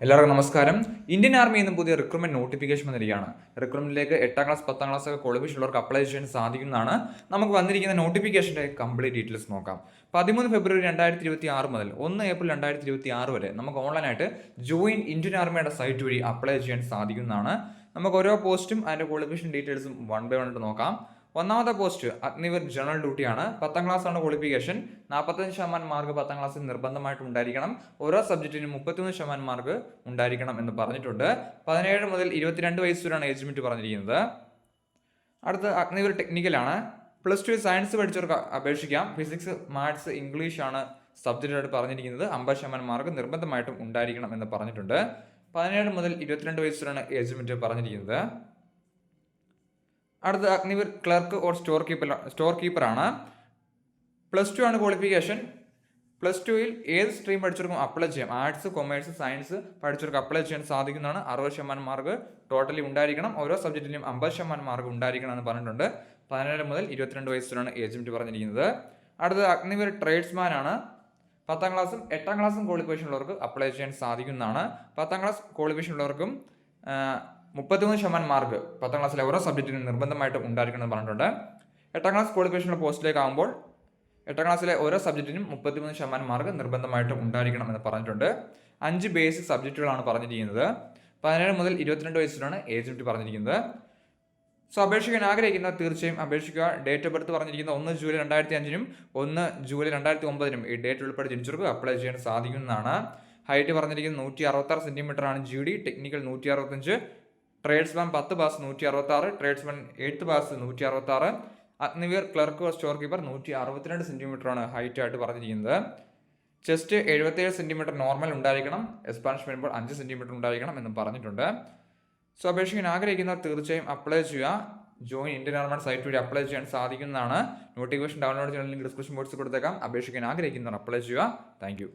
എല്ലാവർക്കും നമസ്കാരം. ഇന്ത്യൻ ആർമിയിൽ നിന്നും പുതിയ റിക്രൂട്ട്മെന്റ് നോട്ടിഫിക്കേഷൻ വന്നിരിക്കുകയാണ്. റിക്രൂട്ട്മെന്റിലേക്ക് 8ാം ക്ലാസ് 10ാം ക്ലാസ് ഒക്കെ ക്വാളിഫിക്കേഷൻ ഉള്ളവർക്ക് അപ്ലൈ ചെയ്യാൻ സാധിക്കുന്നതാണ്. നമുക്ക് വന്നിരിക്കുന്ന നോട്ടിഫിക്കേഷന്റെ കംപ്ലീറ്റ് ഡീറ്റെയിൽസ് നോക്കാം. 13 ഫെബ്രുവരി 2026 മുതൽ 1 ഏപ്രിൽ 2026 വരെ നമുക്ക് ഓൺലൈനായിട്ട് ജോയിൻ ഇന്ത്യൻ ആർമിയുടെ സൈറ്റ് വഴി അപ്ലൈ ചെയ്യാൻ സാധിക്കുന്നതാണ്. നമുക്ക് ഓരോ പോസ്റ്റും അതിന്റെ ക്വാളിഫിക്കേഷൻ ഡീറ്റെയിൽസും വൺ ബൈ വൺ നോക്കാം. ഒന്നാമത്തെ പോസ്റ്റ് അഗ്നിവീർ ജനറൽ ഡ്യൂട്ടിയാണ്. 10ാം ക്ലാസ് ആണ് ക്വാളിഫിക്കേഷൻ. 45% മാർക്ക് 10ാം ക്ലാസ്സിൽ നിർബന്ധമായിട്ട് ഉണ്ടായിരിക്കണം. ഓരോ സബ്ജക്റ്റിനും 31% മാർക്ക് ഉണ്ടായിരിക്കണം എന്ന് പറഞ്ഞിട്ടുണ്ട്. 17 മുതൽ 22 വയസ്സ് വരെയാണ് ഏജ് ലിമിറ്റ് പറഞ്ഞിരിക്കുന്നത്. അടുത്ത അഗ്നിവീർ ടെക്നിക്കലാണ്. +2 സയൻസ് പഠിച്ചവർക്ക് അപേക്ഷിക്കാം. ഫിസിക്സ്, മാത്സ്, ഇംഗ്ലീഷ് ആണ് സബ്ജക്റ്റായിട്ട് പറഞ്ഞിരിക്കുന്നത്. 50% മാർക്ക് നിർബന്ധമായിട്ടും ഉണ്ടായിരിക്കണം എന്ന് പറഞ്ഞിട്ടുണ്ട്. 17 മുതൽ 22 വയസ്സ് വരെയാണ് ഏജ് ലിമിറ്റ് പറഞ്ഞിരിക്കുന്നത്. അടുത്ത അഗ്നിവീർ ക്ലർക്ക് ഓർ സ്റ്റോർ കീപ്പറാണ്. +2 ആണ് ക്വാളിഫിക്കേഷൻ. +2ൽ ഏത് സ്ട്രീം പഠിച്ചവർക്കും അപ്ലൈ ചെയ്യാം. ആർട്സ്, കൊമേഴ്സ്, സയൻസ് പഠിച്ചവർക്ക് അപ്ലൈ ചെയ്യാൻ സാധിക്കുന്നതാണ്. 60% മാർക്ക് ടോട്ടലി ഉണ്ടായിരിക്കണം. ഓരോ സബ്ജക്റ്റിനും 50% മാർക്ക് ഉണ്ടായിരിക്കണം എന്ന് പറഞ്ഞിട്ടുണ്ട്. 17 മുതൽ 22 വയസ്സിലാണ് ഏജ് ലിമിറ്റ് പറഞ്ഞിരിക്കുന്നത്. അടുത്ത അഗ്നിവീർ ട്രേഡ്സ്മാൻ ആണ്. 10ാം ക്ലാസ്സും 8ാം ക്ലാസ്സും ക്വാളിഫിക്കേഷൻ ഉള്ളവർക്ക് അപ്ലൈ ചെയ്യാൻ സാധിക്കുന്നതാണ്. 10ാം ക്ലാസ് ക്വാളിഫിക്കേഷൻ ഉള്ളവർക്കും 33% മാർക്ക് 10ാം ക്ലാസ്സിലെ ഓരോ സബ്ജക്റ്റിനും നിർബന്ധമായിട്ടും ഉണ്ടായിരിക്കണം എന്ന് പറഞ്ഞിട്ടുണ്ട്. 8ാം ക്ലാസ് ക്വാളിഫിക്കേഷനുള്ള പോസ്റ്റിലേക്ക് ആകുമ്പോൾ 8ാം ക്ലാസ്സിലെ ഓരോ സബ്ജക്റ്റിനും 33% മാർക്ക് നിർബന്ധമായിട്ടും ഉണ്ടായിരിക്കണം എന്ന് പറഞ്ഞിട്ടുണ്ട്. 5 ബേസിക് സബ്ജക്റ്റുകളാണ് പറഞ്ഞിരിക്കുന്നത്. 17 മുതൽ 22 വയസ്സിലാണ് ഏജ് ലിമിറ്റ് പറഞ്ഞിരിക്കുന്നത്. സോ അപേക്ഷിക്കാൻ ആഗ്രഹിക്കുന്നവർ തീർച്ചയായും അപേക്ഷിക്കുക. ഡേറ്റ് ഓഫ് ബർത്ത് പറഞ്ഞിരിക്കുന്നത് 1 ജൂലൈ 2005 1 ജൂലൈ 2009 ഈ ഡേറ്റ് ഉൾപ്പെടെ ജനിച്ചവർക്ക് അപ്ലൈ ചെയ്യാൻ സാധിക്കുന്നതാണ്. ഹൈറ്റ് പറഞ്ഞിരിക്കുന്നത് 166 സെന്റിമീറ്റർ ആണ്. GD technical 165, tradesman 10 pass 166, tradesman 8 pass 166, Agniveer clerk store keeper 162 centimetre ആണ് ഹൈറ്റ് ആയിട്ട് പറഞ്ഞിരിക്കുന്നത്. ചെസ്റ്റ് 77 സെന്റിമീറ്റർ നോർമൽ ഉണ്ടായിരിക്കണം. എക്സ്പാൻഷൻ വരുമ്പോൾ 5 സെന്റിമീറ്റർ ഉണ്ടായിരിക്കണം എന്ന് പറഞ്ഞിട്ടുണ്ട്. സോ അപേക്ഷിക്കാൻ ആഗ്രഹിക്കുന്നവർ തീർച്ചയായും അപ്ലൈ ചെയ്യുക. ജോയിൻ ഇന്ത്യൻ ആർമി സൈറ്റ് വഴി അപ്ലൈ ചെയ്യാൻ സാധിക്കുന്നതാണ്. നോട്ടിഫിക്കേഷൻ ഡൗൺലോഡ് ചെയ്യാൻ ലിങ്ക് ഡിസ്ക്രിപ്ഷൻ ബോക്സിൽ കൊടുത്തേക്കാം. അപേക്ഷിക്കാൻ ആഗ്രഹിക്കുന്നവർ അപ്ലൈ ചെയ്യുക. താങ്ക്